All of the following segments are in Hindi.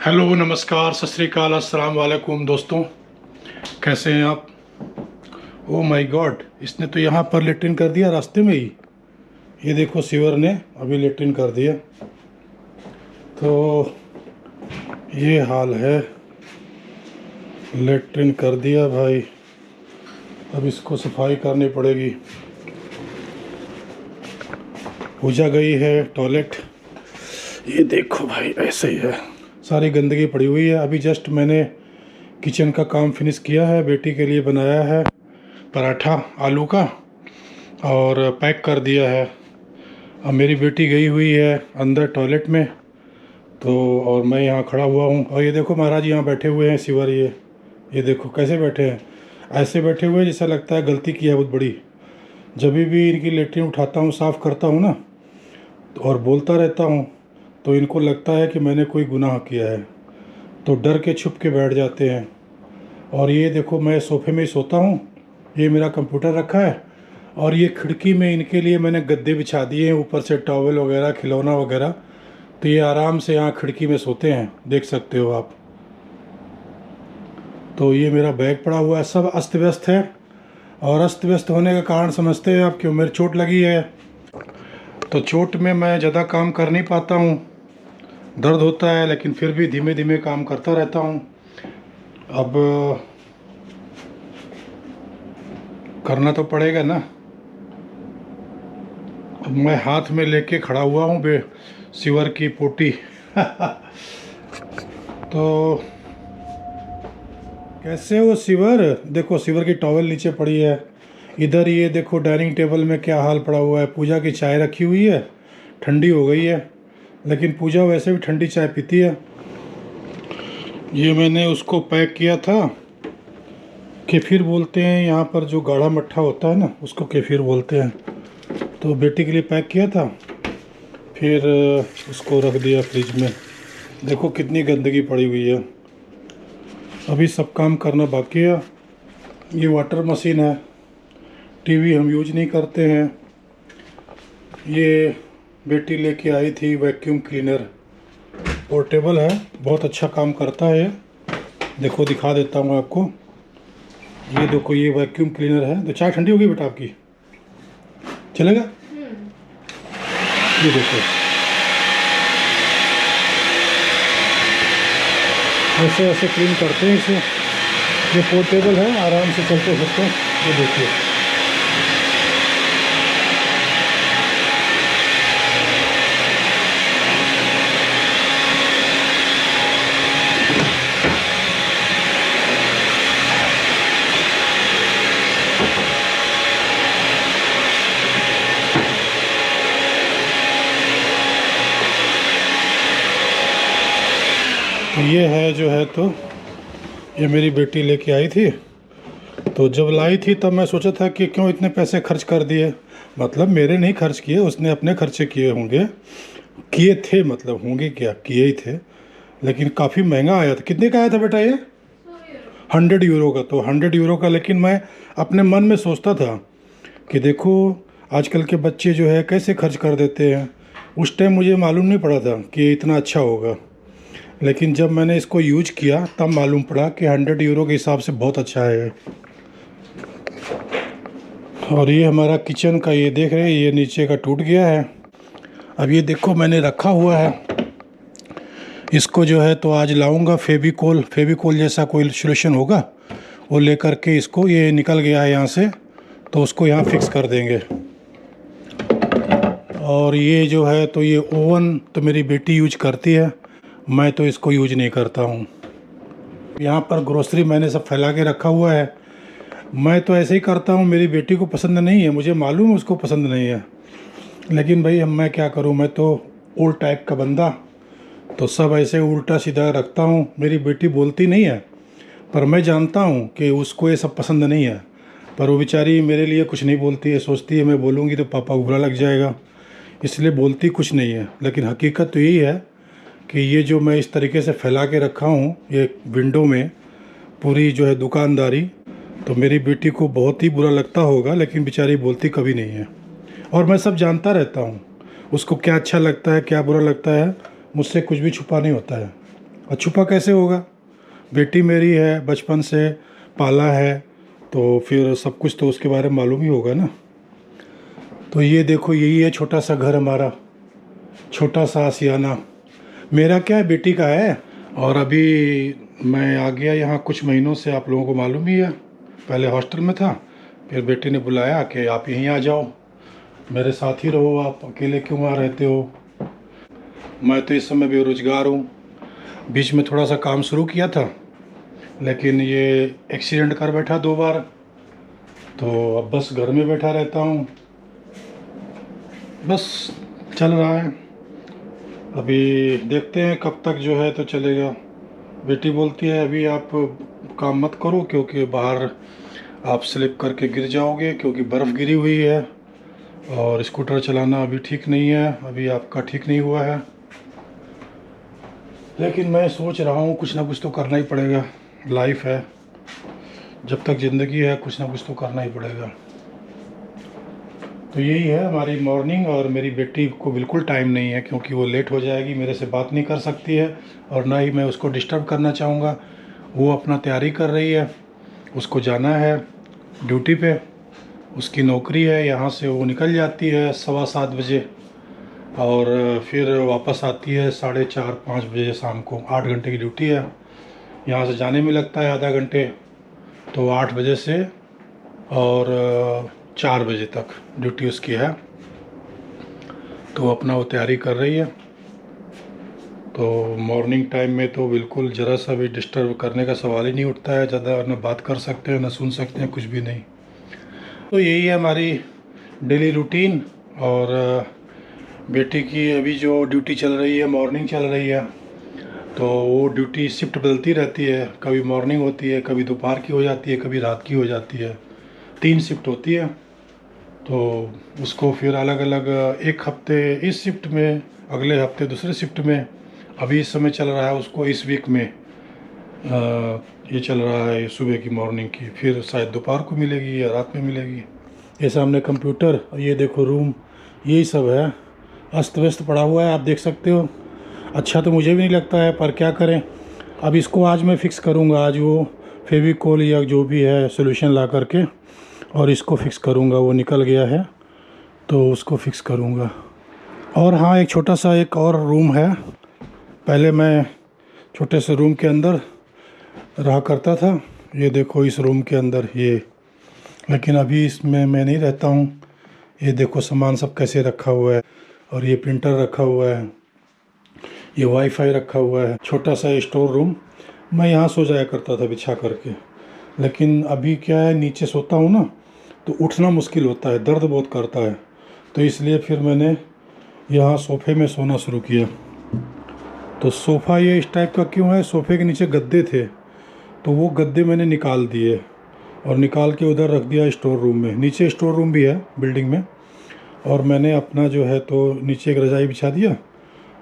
हेलो, नमस्कार, सत श्री अकाल, अस्सलाम वालेकुम दोस्तों। कैसे हैं आप? ओ माय गॉड, इसने तो यहाँ पर लेट्रिन कर दिया रास्ते में ही। ये देखो, सीवर ने अभी लेट्रिन कर दिया। तो ये हाल है, लेट्रिन कर दिया भाई। अब इसको सफाई करनी पड़ेगी। पूजा गई है टॉयलेट। ये देखो भाई, ऐसे ही है, सारी गंदगी पड़ी हुई है। अभी जस्ट मैंने किचन का काम फिनिश किया है। बेटी के लिए बनाया है पराठा आलू का और पैक कर दिया है। अब मेरी बेटी गई हुई है अंदर टॉयलेट में, तो और मैं यहाँ खड़ा हुआ हूँ। और ये देखो महाराज यहाँ बैठे हुए हैं सिवर। ये देखो कैसे बैठे हैं, ऐसे बैठे हुए जैसा लगता है गलती की है बहुत बड़ी। जब भी इनकी लेट्रिन उठाता हूँ, साफ़ करता हूँ ना, और बोलता रहता हूँ, तो इनको लगता है कि मैंने कोई गुनाह किया है, तो डर के छुप के बैठ जाते हैं। और ये देखो, मैं सोफ़े में ही सोता हूँ, ये मेरा कंप्यूटर रखा है, और ये खिड़की में इनके लिए मैंने गद्दे बिछा दिए हैं, ऊपर से टॉवल वगैरह, खिलौना वगैरह। तो ये आराम से यहाँ खिड़की में सोते हैं, देख सकते हो आप। तो ये मेरा बैग पड़ा हुआ है, सब अस्त व्यस्त है। और अस्त व्यस्त होने का कारण समझते हैं आप क्यों? मेरी चोट लगी है, तो चोट में मैं ज़्यादा काम कर नहीं पाता हूँ, दर्द होता है, लेकिन फिर भी धीमे धीमे काम करता रहता हूँ। अब करना तो पड़ेगा ना। अब मैं हाथ में लेके खड़ा हुआ हूँ सिवर की पोटी। तो कैसे हो सिवर? देखो, सिवर की टॉवल नीचे पड़ी है। इधर ये देखो, डाइनिंग टेबल में क्या हाल पड़ा हुआ है। पूजा की चाय रखी हुई है, ठंडी हो गई है, लेकिन पूजा वैसे भी ठंडी चाय पीती है। ये मैंने उसको पैक किया था, केफिर बोलते हैं यहाँ पर, जो गाढ़ा मट्ठा होता है ना, उसको केफिर बोलते हैं। तो बेटी के लिए पैक किया था, फिर उसको रख दिया फ्रिज में। देखो कितनी गंदगी पड़ी हुई है, अभी सब काम करना बाकी है। ये वाटर मशीन है, टीवी हम यूज नहीं करते हैं। ये बेटी लेके आई थी वैक्यूम क्लीनर, पोर्टेबल है, बहुत अच्छा काम करता है। देखो, दिखा देता हूँ आपको। ये देखो, ये वैक्यूम क्लीनर है। तो चाय ठंडी होगी बेटा आपकी, चलेगा? ये देखो, ऐसे ऐसे क्लीन करते हैं इसे। ये पोर्टेबल है, आराम से चलते फिरते। ये देखिए, तो ये है जो है। तो ये मेरी बेटी लेके आई थी, तो जब लाई थी तब मैं सोचा था कि क्यों इतने पैसे खर्च कर दिए। मतलब मेरे नहीं खर्च किए, उसने अपने खर्चे किए होंगे, किए थे, मतलब होंगे क्या, किए ही थे। लेकिन काफ़ी महंगा आया था। कितने का आया था बेटा ये? 100 यूरो का। तो 100 यूरो का, लेकिन मैं अपने मन में सोचता था कि देखो आजकल के बच्चे जो है कैसे खर्च कर देते हैं। उस टाइम मुझे मालूम नहीं पड़ा था कि इतना अच्छा होगा, लेकिन जब मैंने इसको यूज किया तब मालूम पड़ा कि 100 यूरो के हिसाब से बहुत अच्छा है। और ये हमारा किचन का, ये देख रहे हैं, ये नीचे का टूट गया है। अब ये देखो, मैंने रखा हुआ है इसको जो है। तो आज लाऊंगा फेविकोल जैसा कोई सोल्यूशन होगा, वो लेकर के इसको, ये निकल गया है यहाँ से, तो उसको यहाँ फिक्स कर देंगे। और ये जो है, तो ये ओवन तो मेरी बेटी यूज करती है, मैं तो इसको यूज नहीं करता हूँ। यहाँ पर ग्रोसरी मैंने सब फैला के रखा हुआ है। मैं तो ऐसे ही करता हूँ, मेरी बेटी को पसंद नहीं है, मुझे मालूम है उसको पसंद नहीं है, लेकिन भाई अब मैं क्या करूँ, मैं तो ओल्ड टाइप का बंदा, तो सब ऐसे उल्टा सीधा रखता हूँ। मेरी बेटी बोलती नहीं है, पर मैं जानता हूँ कि उसको ये सब पसंद नहीं है, पर वो बेचारी मेरे लिए कुछ नहीं बोलती है। सोचती है मैं बोलूँगी तो पापा को बुरा लग जाएगा, इसलिए बोलती कुछ नहीं है। लेकिन हकीकत तो यही है कि ये जो मैं इस तरीके से फैला के रखा हूँ, ये विंडो में पूरी जो है दुकानदारी, तो मेरी बेटी को बहुत ही बुरा लगता होगा, लेकिन बेचारी बोलती कभी नहीं है। और मैं सब जानता रहता हूँ, उसको क्या अच्छा लगता है, क्या बुरा लगता है, मुझसे कुछ भी छुपा नहीं होता है। और छुपा कैसे होगा? बेटी मेरी है, बचपन से पाला है, तो फिर सब कुछ तो उसके बारे में मालूम ही होगा ना। तो ये देखो, यही है छोटा सा घर हमारा, छोटा सा आशियाना। मेरा क्या है, बेटी का है। और अभी मैं आ गया यहाँ कुछ महीनों से, आप लोगों को मालूम ही है। पहले हॉस्टल में था, फिर बेटी ने बुलाया कि आप यहीं आ जाओ, मेरे साथ ही रहो, आप अकेले क्यों वहाँ रहते हो। मैं तो इस समय बेरोज़गार हूँ। बीच में थोड़ा सा काम शुरू किया था, लेकिन ये एक्सीडेंट कर बैठा 2 बार, तो अब बस घर में बैठा रहता हूँ। बस चल रहा है। अभी देखते हैं कब तक जो है तो चलेगा। बेटी बोलती है अभी आप काम मत करो, क्योंकि बाहर आप स्लिप करके गिर जाओगे, क्योंकि बर्फ़ गिरी हुई है और स्कूटर चलाना अभी ठीक नहीं है, अभी आपका ठीक नहीं हुआ है। लेकिन मैं सोच रहा हूँ कुछ ना कुछ तो करना ही पड़ेगा। लाइफ है, जब तक ज़िंदगी है कुछ ना कुछ तो करना ही पड़ेगा। तो यही है हमारी मॉर्निंग। और मेरी बेटी को बिल्कुल टाइम नहीं है, क्योंकि वो लेट हो जाएगी, मेरे से बात नहीं कर सकती है, और ना ही मैं उसको डिस्टर्ब करना चाहूँगा। वो अपना तैयारी कर रही है, उसको जाना है ड्यूटी पे, उसकी नौकरी है। यहाँ से वो निकल जाती है 7:15 बजे, और फिर वापस आती है 4:30-5 बजे शाम को। 8 घंटे की ड्यूटी है। यहाँ से जाने में लगता है आधा घंटे, तो 8 बजे से और 4 बजे तक ड्यूटी उसकी है। तो अपना वो तैयारी कर रही है। तो मॉर्निंग टाइम में तो बिल्कुल ज़रा सा भी डिस्टर्ब करने का सवाल ही नहीं उठता है। ज़्यादा ना बात कर सकते हैं, ना सुन सकते हैं, कुछ भी नहीं। तो यही है हमारी डेली रूटीन। और बेटी की अभी जो ड्यूटी चल रही है, मॉर्निंग चल रही है, तो वो ड्यूटी शिफ्ट बदलती रहती है। कभी मॉर्निंग होती है, कभी दोपहर की हो जाती है, कभी रात की हो जाती है। 3 शिफ्ट होती है। तो उसको फिर अलग अलग, एक हफ्ते इस शिफ्ट में, अगले हफ्ते दूसरे शिफ्ट में। अभी इस समय चल रहा है उसको, इस वीक में ये चल रहा है सुबह की मॉर्निंग की, फिर शायद दोपहर को मिलेगी या रात में मिलेगी। ये सामने कंप्यूटर, ये देखो रूम, यही सब है। अस्त व्यस्त पड़ा हुआ है, आप देख सकते हो। अच्छा तो मुझे भी नहीं लगता है, पर क्या करें। अब इसको आज मैं फ़िक्स करूँगा। आज वो फेविकोल या जो भी है सोल्यूशन ला करके, और इसको फ़िक्स करूँगा। वो निकल गया है तो उसको फ़िक्स करूँगा। और हाँ, एक छोटा सा एक और रूम है। पहले मैं छोटे से रूम के अंदर रहा करता था, ये देखो इस रूम के अंदर ये। लेकिन अभी इसमें मैं नहीं रहता हूँ। ये देखो सामान सब कैसे रखा हुआ है, और ये प्रिंटर रखा हुआ है, ये वाईफाई रखा हुआ है। छोटा सा स्टोर रूम। मैं यहाँ सो जाया करता था बिछा करके, लेकिन अभी क्या है, नीचे सोता हूँ ना, तो उठना मुश्किल होता है, दर्द बहुत करता है। तो इसलिए फिर मैंने यहाँ सोफ़े में सोना शुरू किया। तो सोफ़ा ये इस टाइप का क्यों है, सोफ़े के नीचे गद्दे थे, तो वो गद्दे मैंने निकाल दिए और निकाल के उधर रख दिया स्टोर रूम में। नीचे स्टोर रूम भी है बिल्डिंग में। और मैंने अपना जो है तो नीचे एक रज़ाई बिछा दिया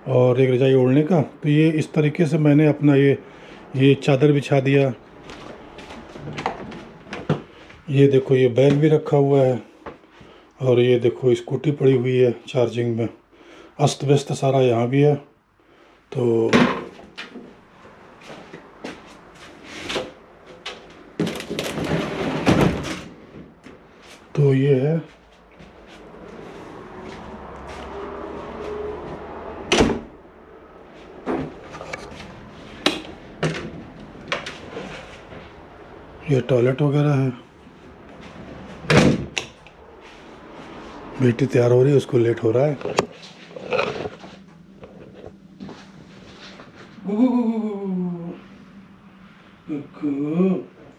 और एक रज़ाई ओढ़ने का। तो ये इस तरीके से मैंने अपना ये चादर बिछा दिया। ये देखो ये बैग भी रखा हुआ है, और ये देखो स्कूटी पड़ी हुई है चार्जिंग में। अस्त व्यस्त सारा यहाँ भी है। तो ये है। ये टॉयलेट वगैरह है। बेटी तैयार हो रही है, उसको लेट हो रहा है।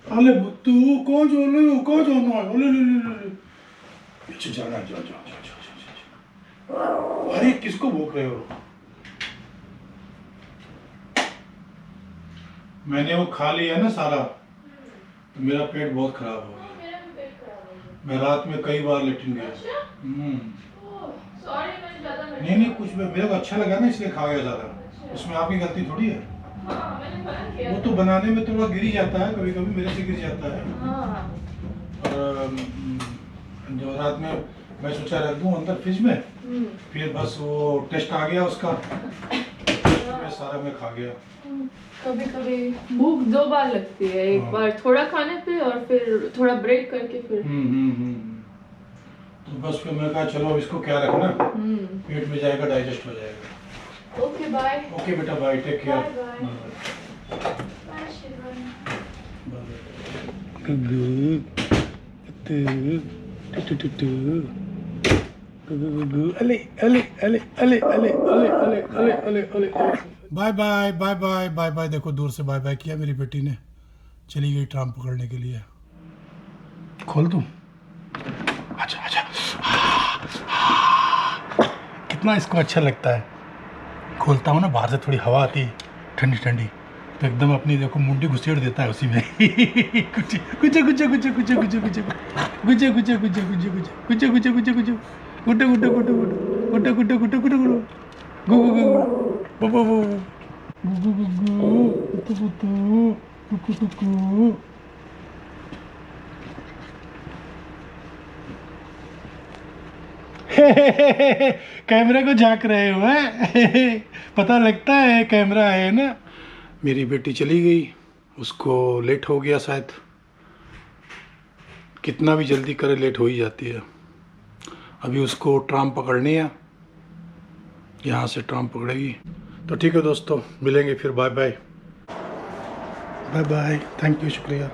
अरे बुत्तू कौन जो ले, कौन जाना है? ले ले ले ले पीछे जाना है, जाओ जाओ जाओ जाओ जाओ। अरे किसको भूख रहे हो? मैंने वो खा लिया ना सारा, तो मेरा पेट बहुत खराब हो गया। मैं रात में कई बार लेटिन गया। नहीं नहीं, कुछ मेरे को अच्छा लगा ना, इसलिए खा गया ज़्यादा। उसमें आपकी गलती थोड़ी है। वो तो बनाने में थोड़ा गिर ही जाता है, कभी कभी मेरे से गिर जाता है। और जो रात में मैं सोचा रख दूं अंदर फ्रिज में, फिर बस वो टेस्ट आ गया उसका, पे सारा मैं खा गया। कभी कभी भूख 2 बार लगती है, एक बार थोड़ा खाने पे और फिर थोड़ा ब्रेक करके फिर। तो बस फिर मैं कहा चलो इसको क्या रखना, पेट में जाएगा, डाइजेस्ट हो जाएगा। Okay bye. ओके बेटा bye, take care. Bye bye bye bye bye bye. देखो दूर से बाय बाय किया मेरी बेटी ने, चली गई ट्राम पकड़ने के लिए। खोल दूं? अच्छा अच्छा, कितना इसको अच्छा लगता है। खोलता हूँ ना, बाहर से थोड़ी हवा आती है ठंडी ठंडी, तो एकदम अपनी देखो मुंडी घुसेड़ देता है उसी में। कुछ कुछ कुछ कुछ कुछ कुछ कुछ कुछ कुछ कुछ कुछ कुछ कुछ कुछ कुछ कुछ कुछ गुड्डे गुड्डे गुड्डे गुड्डे गुड्डे गुड्डे गुड्डे गुड्डे गु गु गु बो बो बो गु गु गु कुतु कुतु कुतु कुतु। कैमरे को झांक रहे हो हैं? पता लगता है कैमरा है ना। मेरी बेटी चली गई, उसको लेट हो गया शायद, कितना भी जल्दी करे लेट हो ही जाती है। अभी उसको ट्राम पकड़नी है, यहाँ से ट्राम पकड़ेगी। तो ठीक है दोस्तों, मिलेंगे फिर। Bye bye bye bye, thank you, शुक्रिया।